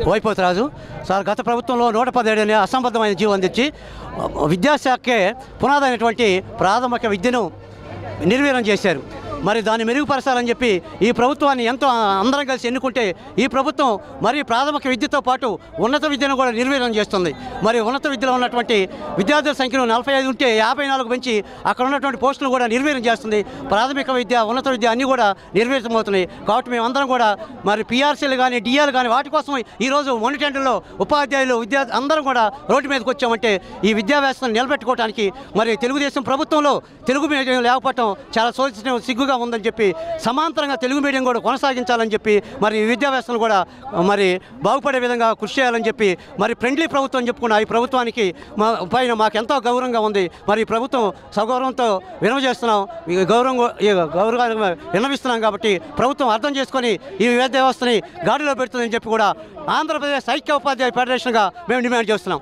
వైపోతరాజు sir గత ప్రభుత్వంలో 117 అనే అసంబద్ధమైన జీవో తెచ్చి విద్యాశాఖకే పునాదైనటువంటి ప్రాథమిక విద్యను నిర్వీర్యం చేశారు. మరి దాన్ని మెరుగుపరచాలని చెప్పి ఈ ప్రభుత్వాన్ని ఎంతో అందరం కలిసి ఎన్నుకుంటే ఈ ప్రభుత్వం మరి ప్రాథమిక విద్యతో పాటు ఉన్నత విద్యను కూడా నిర్వీర్యం చేస్తుంది. మరి ఉన్నత విద్యలో ఉన్నటువంటి విద్యార్థుల సంఖ్యను 45 ఉంటే 54 పెంచి అక్కడ ఉన్నటువంటి పోస్టులు కూడా నిర్వీర్యం చేస్తుంది. ప్రాథమిక విద్య ఉన్నత విద్య అన్నీ కూడా నిర్వీర్యమవుతున్నాయి. కాబట్టి మేమందరం కూడా మరి పిఆర్సీలు కానీ డిఆర్లు కానీ వాటి కోసం ఈరోజు మొనిటెండర్లో ఉపాధ్యాయులు విద్యార్థి అందరం కూడా రోడ్డు మీదకి వచ్చామంటే ఈ విద్యా వ్యవస్థను నిలబెట్టుకోవడానికి మరి తెలుగుదేశం ప్రభుత్వంలో తెలుగు మీడియం లేకపోవటం చాలా సిగ్గుగా ఉందని చెప్పి సమాంతరంగా తెలుగు మీడియం కూడా కొనసాగించాలని చెప్పి మరి విద్యా వ్యవస్థను కూడా మరి బాగుపడే విధంగా కృషి చేయాలని చెప్పి మరి ఫ్రెండ్లీ ప్రభుత్వం చెప్పుకున్న ఈ ప్రభుత్వానికి పైన మాకు ఎంతో గౌరవంగా ఉంది. మరి ఈ ప్రభుత్వం సగౌరవంతో వినవజేస్తున్నాం, గౌరవంగా విన్నవిస్తున్నాం. కాబట్టి ప్రభుత్వం అర్థం చేసుకొని ఈ విద్యా వ్యవస్థని గాడిలో పెడుతుందని చెప్పి కూడా ఆంధ్రప్రదేశ్ ఐక్య ఉపాధ్యాయ ఫెడరేషన్గా మేము డిమాండ్ చేస్తున్నాం.